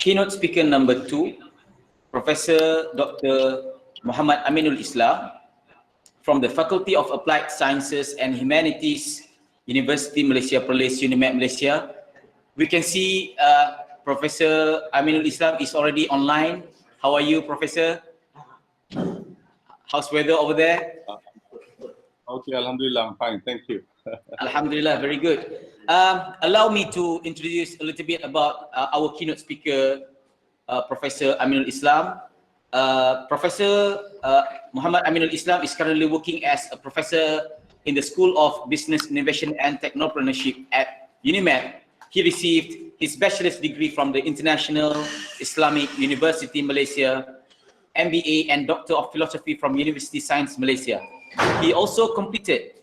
Keynote speaker number 2, Professor Dr. Muhammad Aminul Islam from the Faculty of Applied Sciences and Humanities, University Malaysia Perlis, UNIMAD Malaysia. We can see Professor Aminul Islam is already online. How are you, Professor? How's weather over there? Okay, Alhamdulillah, I'm fine, thank you. Alhamdulillah, very good. Allow me to introduce a little bit about our keynote speaker, Professor Aminul Islam. Professor Muhammad Aminul Islam is currently working as a professor in the School of Business Innovation and Technopreneurship at UNIMAD. He received his bachelor's degree from the International Islamic University Malaysia, MBA and Doctor of Philosophy from University Science Malaysia. He also completed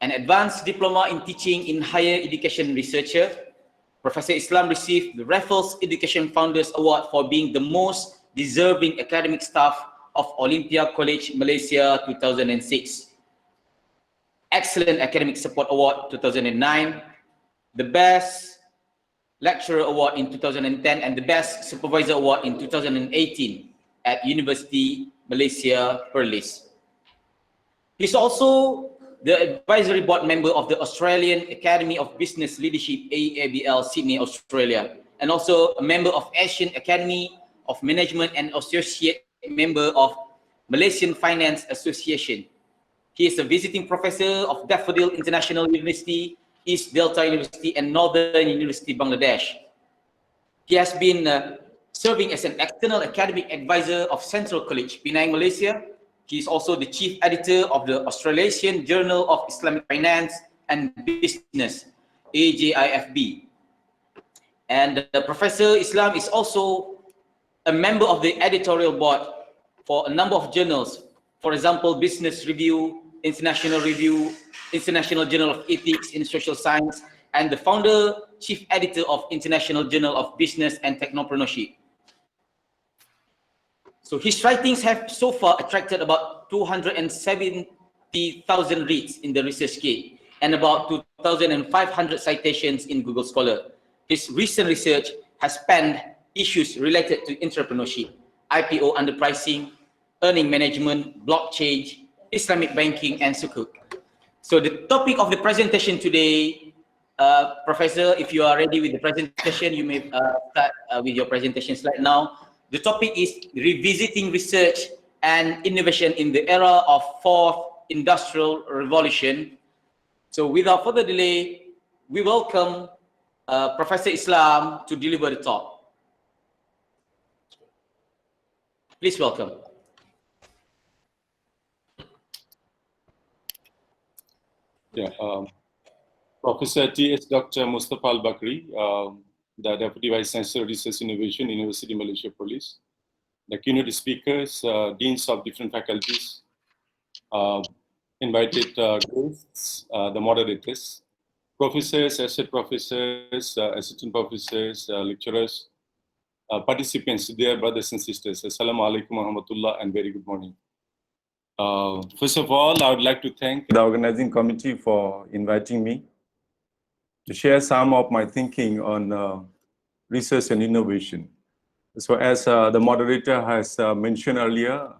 an advanced diploma in teaching in higher education researcher. Professor Islam received the Raffles Education Founders Award for being the most deserving academic staff of Olympia College Malaysia 2006. Excellent Academic Support Award 2009, the Best Lecturer Award in 2010, and the Best Supervisor Award in 2018 at University Malaysia Perlis. He's also the advisory board member of the Australian Academy of Business Leadership, AABL, Sydney, Australia, and also a member of Asian Academy of Management and associate member of Malaysian Finance Association. He is a visiting professor of Daffodil International University, East Delta University, and Northern University, Bangladesh. He has been serving as an external academic advisor of Central College, Penang, Malaysia. He is also the chief editor of the Australasian Journal of Islamic Finance and Business, AJIFB. And Professor Islam is also a member of the editorial board for a number of journals. For example, Business Review, International Review, International Journal of Ethics in Social Science, and the founder, chief editor of International Journal of Business and Technopreneurship. So his writings have so far attracted about 270,000 reads in the ResearchGate and about 2,500 citations in Google Scholar. His recent research has spanned issues related to entrepreneurship, IPO underpricing, earning management, blockchain, Islamic banking, and sukuk. So the topic of the presentation today, Professor, if you are ready with the presentation, you may start with your presentation slide now. The topic is revisiting research and innovation in the era of fourth industrial revolution. So without further delay, we welcome Professor Islam to deliver the talk. Please welcome. Yeah, Professor T.S. Dr. Mustafa Al-Bakri, the Deputy Vice Chancellor Research Innovation, University Malaysia Police, the keynote speakers, deans of different faculties, invited guests, the moderators, professors, assistant professors, assistant professors, lecturers, participants, dear brothers and sisters. Assalamu alaikum warahmatullah and very good morning. First of all, I would like to thank the organizing committee for inviting me to share some of my thinking on research and innovation. So as the moderator has mentioned earlier,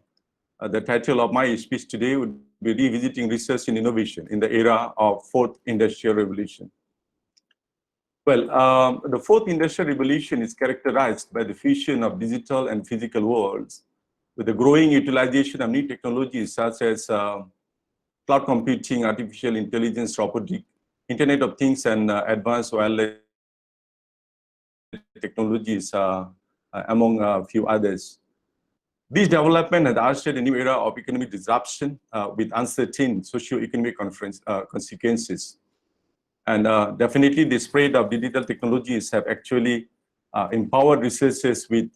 the title of my speech today would be Revisiting Research and Innovation in the Era of Fourth Industrial Revolution. Well, the Fourth Industrial Revolution is characterized by the fusion of digital and physical worlds with the growing utilization of new technologies such as cloud computing, artificial intelligence, robotics, Internet of Things, and advanced wireless technologies, among a few others. This development has ushered a new era of economic disruption with uncertain socio-economic consequences. And definitely the spread of digital technologies have actually empowered researchers with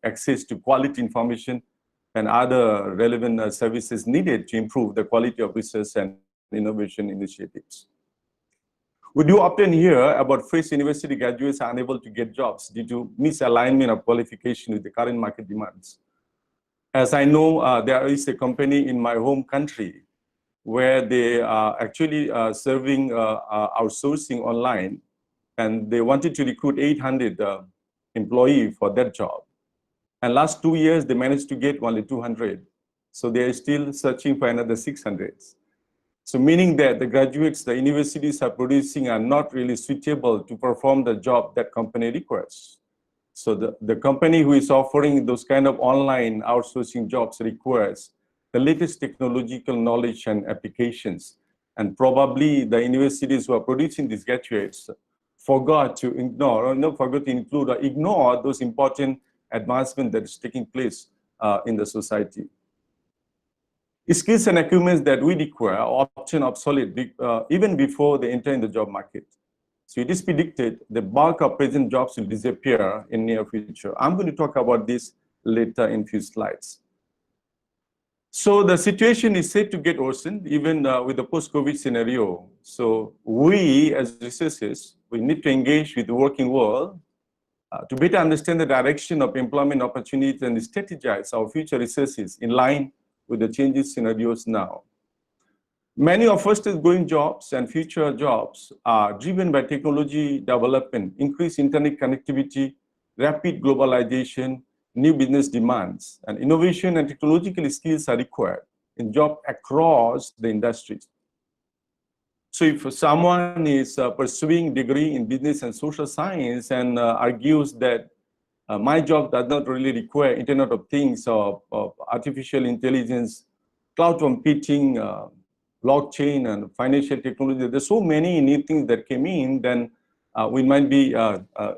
access to quality information and other relevant services needed to improve the quality of research and innovation initiatives. We do often hear about fresh university graduates are unable to get jobs due to misalignment of qualification with the current market demands. As I know, there is a company in my home country where they are actually serving outsourcing online, and they wanted to recruit 800 employee for that job. And last 2 years, they managed to get only 200. So they are still searching for another 600. So meaning that the graduates the universities are producing are not really suitable to perform the job that company requires. So the company who is offering those kind of online outsourcing jobs requires the latest technological knowledge and applications. And probably the universities who are producing these graduates forgot to ignore, or not forgot to include or ignore those important advancements that is taking place in the society. Skills and acumen that we require are often obsolete even before they enter in the job market. So it is predicted the bulk of present jobs will disappear in near future. I'm going to talk about this later in few slides. So the situation is said to get worsened even with the post-COVID scenario. So we as researchers, we need to engage with the working world to better understand the direction of employment opportunities and strategize our future researches in line with the changing scenarios now. Many of fast-growing jobs and future jobs are driven by technology development, increased internet connectivity, rapid globalization, new business demands, and innovation and technological skills are required in jobs across the industries. So if someone is pursuing degree in business and social science and argues that my job does not really require Internet of Things or artificial intelligence, cloud computing, blockchain, and financial technology, there's so many new things that came in, then we might be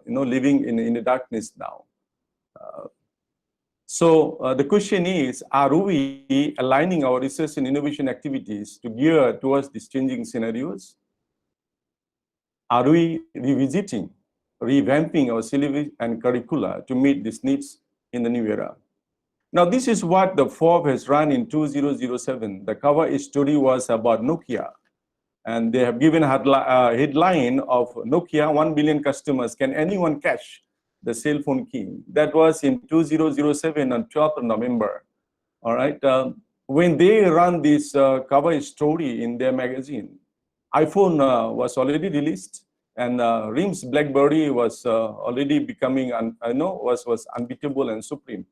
living in the darkness now. So the question is, are we aligning our research and innovation activities to gear towards these changing scenarios? Are we revisiting, revamping our syllabus and curricula to meet these needs in the new era? Now, this is what the Forbes has run in 2007. The cover story was about Nokia. And they have given a headline of Nokia, 1 billion customers. Can anyone catch the cell phone king? That was in 2007 on 12th of November. All right. When they run this cover story in their magazine, iPhone was already released, and RIM's BlackBerry was already becoming, was unbeatable and supreme.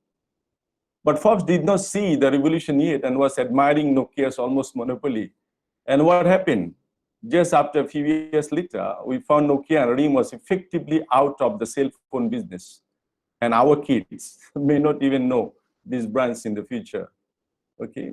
But Forbes did not see the revolution yet and was admiring Nokia's almost monopoly. And what happened? Just after a few years later, we found Nokia and RIM was effectively out of the cell phone business. And our kids may not even know these brands in the future. Okay.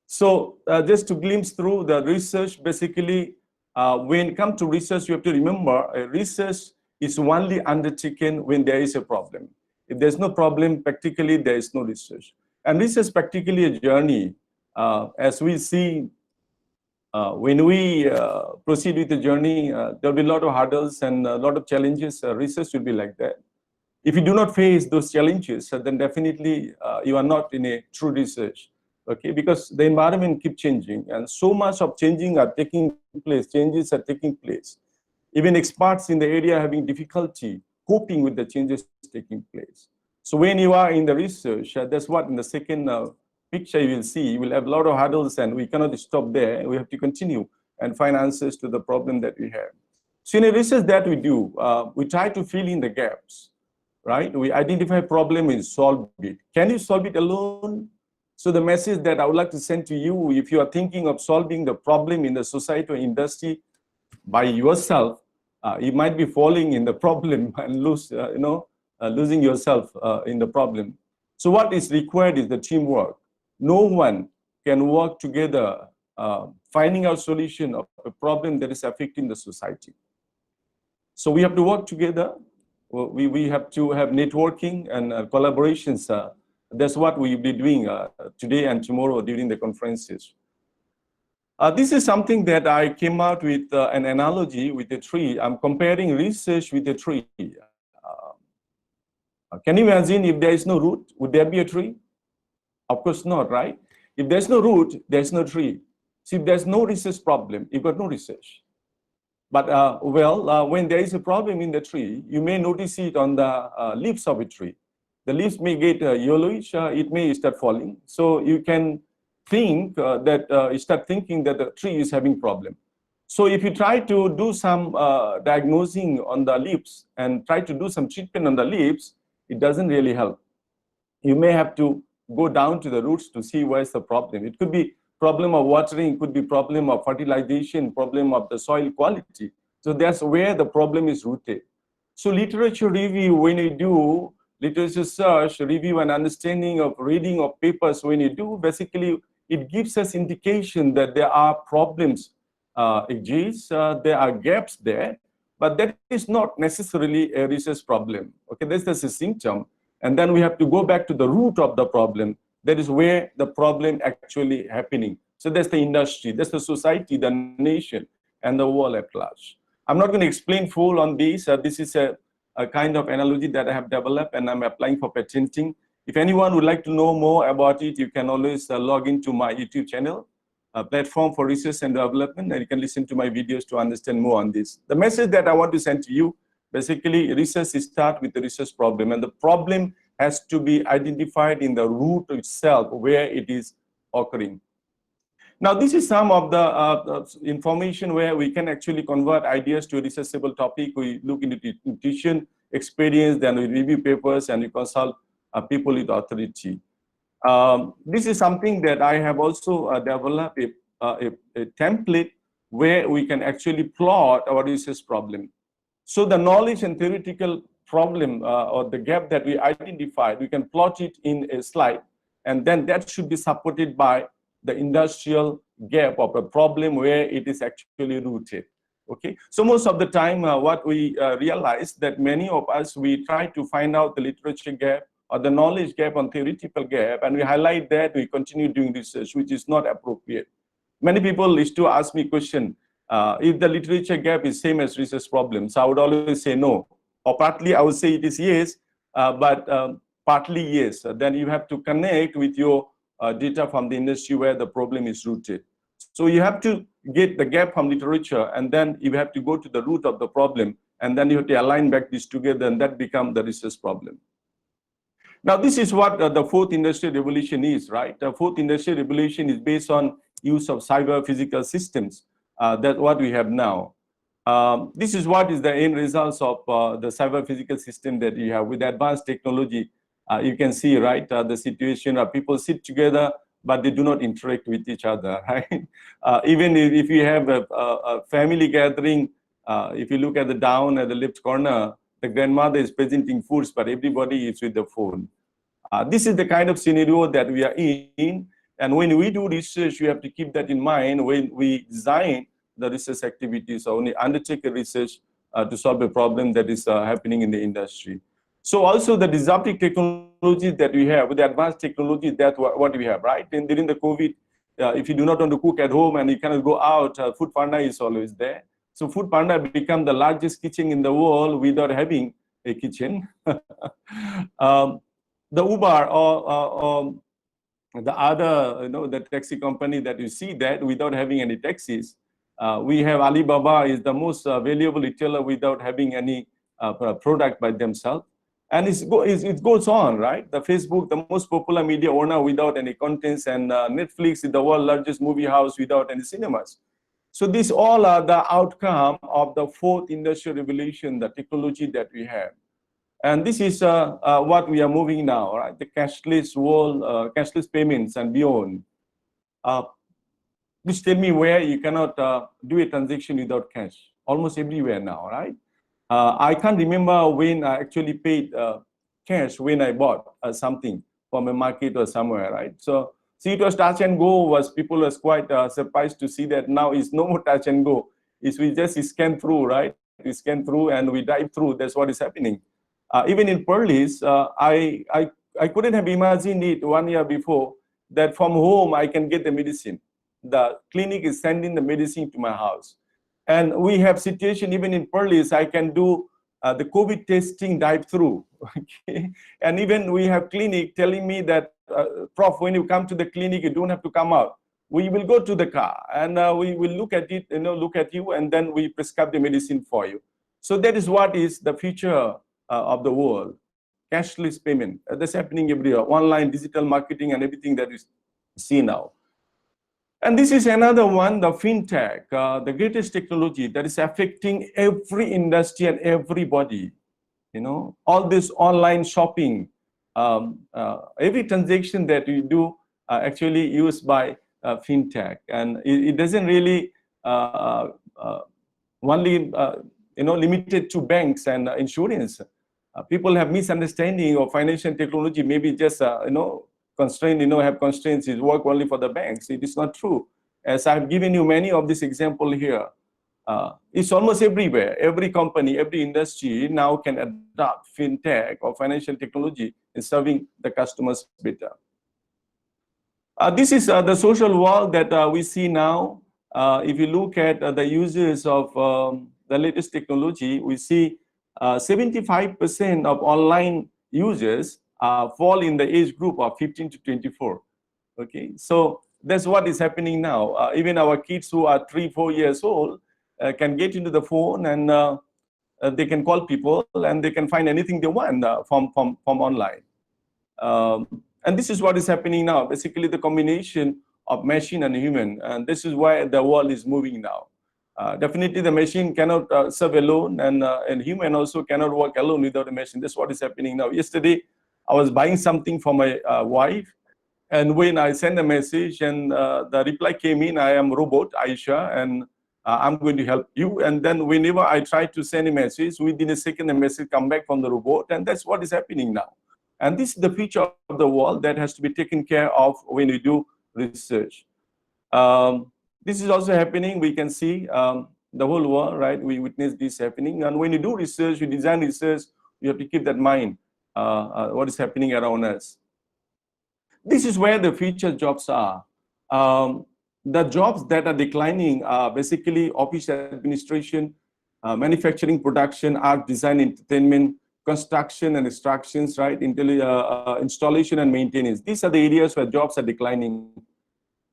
So just to glimpse through the research, basically, when it comes to research, you have to remember research is only undertaken when there is a problem. If there's no problem, practically, there is no research. And research is practically a journey. As we see, when we proceed with the journey, there'll be a lot of hurdles and a lot of challenges. Research will be like that. If you do not face those challenges, then definitely you are not in a true research. Okay, because the environment keeps changing and so much of changing are taking place, changes are taking place. Even experts in the area are having difficulty coping with the changes taking place. So when you are in the research, that's what in the second picture you will see, you will have a lot of hurdles and we cannot stop there. We have to continue and find answers to the problem that we have. So in the research that we do, we try to fill in the gaps, right? We identify a problem and solve it. Can you solve it alone? So the message that I would like to send to you, if you are thinking of solving the problem in the society or industry by yourself, you might be falling in the problem and losing yourself in the problem. So what is required is the teamwork. No one can work together finding a solution of a problem that is affecting the society. So we have to work together. We have to have networking and collaborations. That's what we'll be doing today and tomorrow during the conferences. This is something that I came out with an analogy with a tree. I'm comparing research with a tree. Can you imagine if there is no root, would there be a tree? Of course not, right? If there's no root, there's no tree. So if there's no research problem, you've got no research. But when there is a problem in the tree, you may notice it on the leaves of a tree. The leaves may get yellowish, it may start falling. So you can think you start thinking that the tree is having problem. So if you try to do some diagnosing on the lips and try to do some treatment on the lips, it doesn't really help. You may have to go down to the roots to see where's the problem. It could be problem of watering, it could be problem of fertilization, problem of the soil quality. So that's where the problem is rooted. So literature review, when you do literature search, review and understanding of reading of papers, when you do, basically it gives us indication that there are problems exist, there are gaps there, but that is not necessarily a research problem. Okay, that's just a symptom. And then we have to go back to the root of the problem. That is where the problem actually happening. So that's the industry, that's the society, the nation, and the world at large. I'm not going to explain full on this. This is a kind of analogy that I have developed and I'm applying for patenting. If anyone would like to know more about it, you can always log into my YouTube channel, Platform for Research and Development, and you can listen to my videos to understand more on this. The message that I want to send to you, basically, research starts with the research problem, and the problem has to be identified in the root itself, where it is occurring. Now, this is some of the information where we can actually convert ideas to a researchable topic. We look into nutrition experience, then we review papers, and we consult people with authority. This is something that I have also developed a template where we can actually plot our research problem. So the knowledge and theoretical problem or the gap that we identified, we can plot it in a slide, and then that should be supported by the industrial gap of a problem where it is actually rooted. Okay, so most of the time what we realize that many of us, we try to find out the literature gap or the knowledge gap on theoretical gap, and we highlight that, we continue doing research, which is not appropriate. Many people used to ask me question, if the literature gap is same as research problems, I would always say no, or partly I would say it is yes, but partly yes. Then you have to connect with your data from the industry where the problem is rooted. So you have to get the gap from literature, and then you have to go to the root of the problem, and then you have to align back this together, and that becomes the research problem. Now, this is what the fourth industrial revolution is, right? The fourth industrial revolution is based on use of cyber physical systems. That's what we have now. This is what is the end results of the cyber physical system that you have with advanced technology. You can see, right, the situation where people sit together, but they do not interact with each other, right? Even if you have a family gathering, if you look at the down at the left corner, the grandmother is presenting foods, but everybody is with the phone. This is the kind of scenario that we are in. And when we do research, we have to keep that in mind when we design the research activities or only undertake a research to solve a problem that is happening in the industry. So also the disruptive technologies that we have, with the advanced technology, that's what we have, right? And during the COVID, if you do not want to cook at home and you cannot go out, Food Panda is always there. So Food Panda become the largest kitchen in the world without having a kitchen. The Uber or the other, the taxi company that you see that without having any taxis. We have Alibaba is the most valuable retailer without having any product by themselves. And it goes on, right? The Facebook, the most popular media owner without any contents, and Netflix is the world's largest movie house without any cinemas. So these all are the outcome of the fourth industrial revolution, the technology that we have. And this is what we are moving now, right? The cashless world, cashless payments and beyond. Please tell me where you cannot do a transaction without cash. Almost everywhere now, right? I can't remember when I actually paid cash when I bought something from a market or somewhere, right? So see, it was touch and go. People was quite surprised to see that now it's no more touch and go. It's we just scan through, right? We scan through and we dive through. That's what is happening. Even in Perlis, I couldn't have imagined it 1 year before that from home I can get the medicine. The clinic is sending the medicine to my house. And we have situation even in Perlis, I can do the COVID testing dive through. Okay? And even we have clinic telling me that, Prof, when you come to the clinic, you don't have to come out. We will go to the car and we will look at it, look at you, and then we prescribe the medicine for you. So that is what is the future of the world. Cashless payment. That's happening everywhere. Online, digital marketing, and everything that is seen now. And this is another one, the fintech, the greatest technology that is affecting every industry and everybody. You know, all this online shopping, every transaction that you do actually used by fintech, and it doesn't really only limited to banks and insurance. People have misunderstanding of financial technology, maybe just constrained, have constraints, is work only for the banks. It is not true. As I've given you many of this example here, it's almost everywhere. Every company, every industry now can adopt fintech or financial technology in serving the customers better. This is the social world that we see now. If you look at the users of the latest technology, we see 75% of online users fall in the age group of 15 to 24. Okay, so that's what is happening now. Even our kids who are 3-4 years old can get into the phone, and they can call people, and they can find anything they want from online. And this is what is happening now. Basically, the combination of machine and human, and this is where the world is moving now. Definitely, the machine cannot serve alone, and human also cannot work alone without a machine. That's what is happening now. Yesterday, I was buying something for my wife, and when I sent a message, and the reply came in, I am robot Aisha, and I'm going to help you. And then whenever I try to send a message, within a second, the message come back from the robot, and that's what is happening now. And this is the future of the world that has to be taken care of when we do research. This is also happening. We can see the whole world, right? We witness this happening. And when you do research, you design research, you have to keep that in mind, what is happening around us. This is where the future jobs are. The jobs that are declining are basically office administration, manufacturing, production, art, design, entertainment, construction and extractions, right? Installation and maintenance. These are the areas where jobs are declining.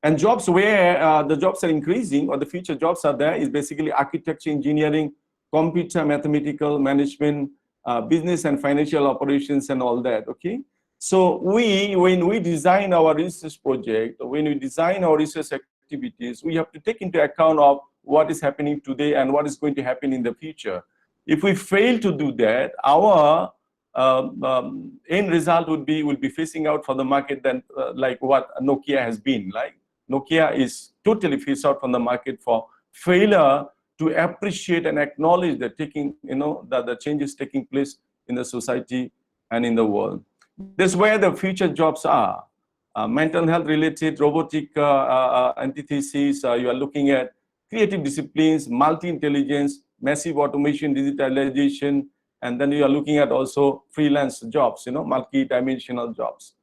And jobs where the jobs are increasing, or the future jobs are there, is basically architecture, engineering, computer, mathematical, management, business and financial operations, and all that, okay? So when we design our research project, when we design our research activities, we have to take into account of what is happening today and what is going to happen in the future. If we fail to do that, our end result would be facing out for the market than like what Nokia has been. Like Nokia is totally phased out from the market for failure to appreciate and acknowledge the the changes taking place in the society and in the world. That's where the future jobs are. Mental health related, robotic antithesis. You are looking at creative disciplines, multi-intelligence, massive automation, digitalization, and then you are looking at also freelance jobs, multi-dimensional jobs.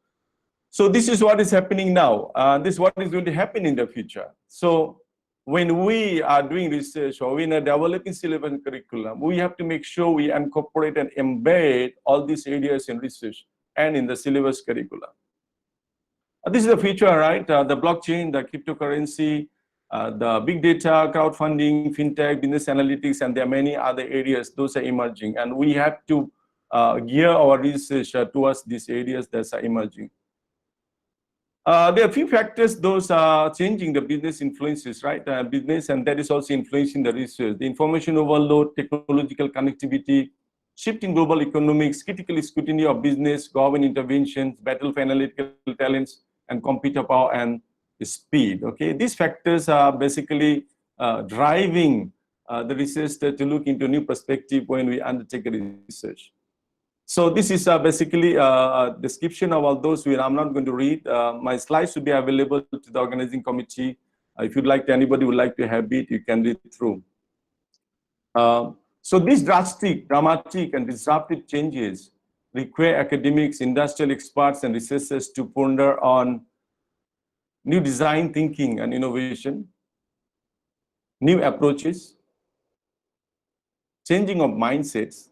So this is what is happening now. This is what is going to happen in the future. So when we are doing research or when we are developing syllabus and curriculum, we have to make sure we incorporate and embed all these areas in research and in the syllabus curriculum. This is the future, right? The blockchain, the cryptocurrency, the big data, crowdfunding, fintech, business analytics, and there are many other areas. Those are emerging, and we have to gear our research towards these areas that are emerging. There are a few factors those are changing the business influences, right? Business, and that is also influencing the research. The information overload, technological connectivity, shifting global economics, critical scrutiny of business, government interventions, battle for analytical talents, and computer power and speed. Okay, these factors are basically driving the researcher to look into new perspective when we undertake research. So this is basically a description of all those. I'm not going to read. My slides will be available to the organizing committee. If you'd like to, anybody would like to have it, you can read through. So these dramatic, and disruptive changes require academics, industrial experts, and researchers to ponder on new design thinking and innovation, new approaches, changing of mindsets,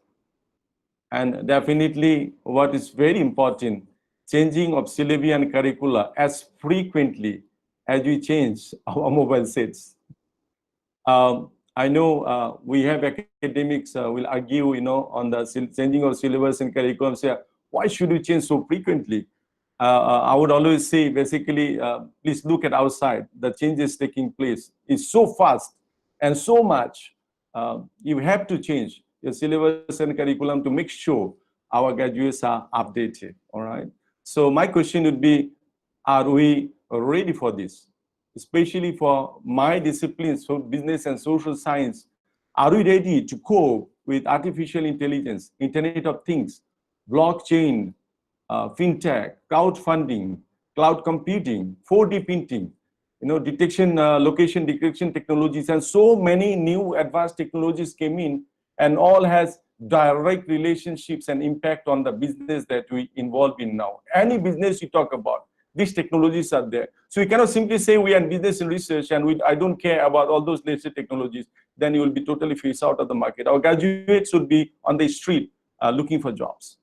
and definitely what is very important, changing of syllabi and curricula as frequently as we change our mobile sets. I know we have academics will argue, on the changing of syllabus and curriculum, say, why should we change so frequently? I would always say, basically, please look at outside. The changes taking place is so fast and so much. You have to change your syllabus and curriculum to make sure our graduates are updated. All right. So my question would be, are we ready for this? Especially for my disciplines, so business and social science, are we ready to cope with artificial intelligence, Internet of Things, blockchain, fintech, crowdfunding, cloud computing, 4D printing, detection, location detection technologies, and so many new advanced technologies came in, and all has direct relationships and impact on the business that we involve in now. Any business you talk about, these technologies are there. So we cannot simply say we are in business and research and I don't care about all those latest technologies, then you will be totally phased out of the market. Our graduates should be on the street looking for jobs.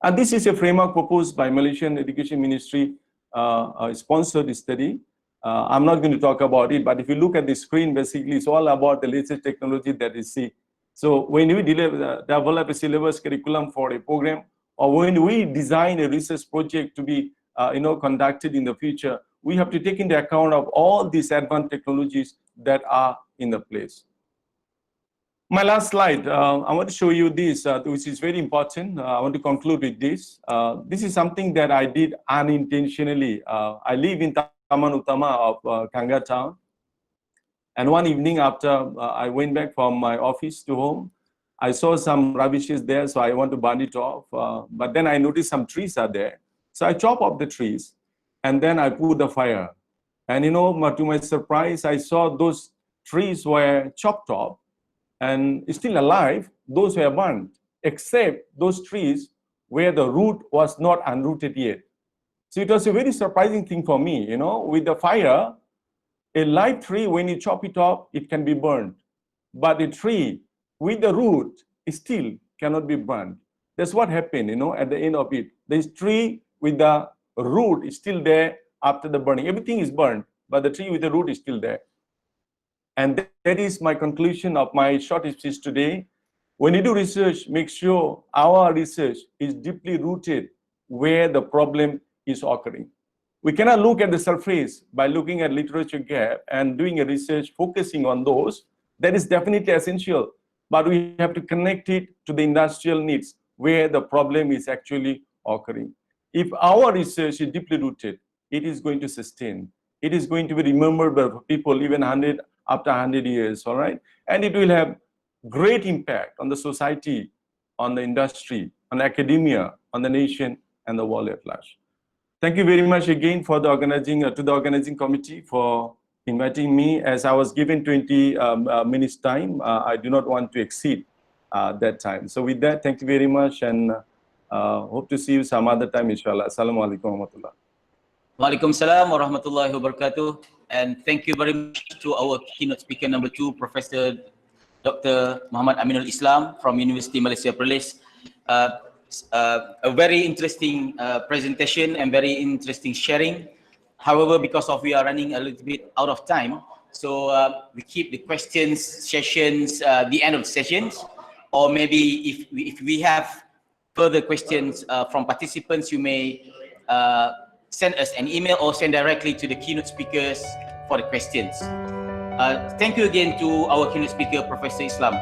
And this is a framework proposed by Malaysian Education Ministry, sponsored study. I'm not going to talk about it, but if you look at the screen, basically it's all about the latest technology that you see. So when we develop a syllabus curriculum for a program, or when we design a research project to be conducted in the future, we have to take into account of all these advanced technologies that are in the place. My last slide, I want to show you this, which is very important. I want to conclude with this. This is something that I did unintentionally. I live in Taman Utama of Kanga town. And one evening after I went back from my office to home, I saw some rubbishes there, so I want to burn it off. But then I noticed some trees are there. So I chop off the trees and then I put the fire. And to my surprise, I saw those trees were chopped off and still alive. Those were burned, except those trees where the root was not unrooted yet. So it was a very surprising thing for me, with the fire, a live tree, when you chop it off, it can be burned. But a tree with the root still cannot be burned. That's what happened, at the end of it. This tree with the root is still there after the burning. Everything is burned, but the tree with the root is still there. And that is my conclusion of my short speech today. When you do research, make sure our research is deeply rooted where the problem is occurring. We cannot look at the surface by looking at literature gap and doing a research focusing on those. That is definitely essential, but we have to connect it to the industrial needs where the problem is actually occurring. If our research is deeply rooted, it is going to sustain. It is going to be remembered by people even after 100 years, all right? And it will have great impact on the society, on the industry, on academia, on the nation, and the world at large. Thank you very much again for the organizing committee for inviting me. As I was given 20 minutes time, I do not want to exceed that time. So with that, thank you very much, and hope to see you some other time, inshallah. Assalamualaikum warahmatullah. Waalaikumsalam warahmatullahi wabarakatuh. And thank you very much to our keynote speaker number 2, Professor Dr. Muhammad Aminul Islam from University Malaysia Perlis. A very interesting presentation and very interesting sharing. However, because we are running a little bit out of time, so we keep the questions sessions the end of the sessions, or maybe if we have further questions from participants, you may send us an email or send directly to the keynote speakers for the questions. Thank you again to our keynote speaker, Professor Islam.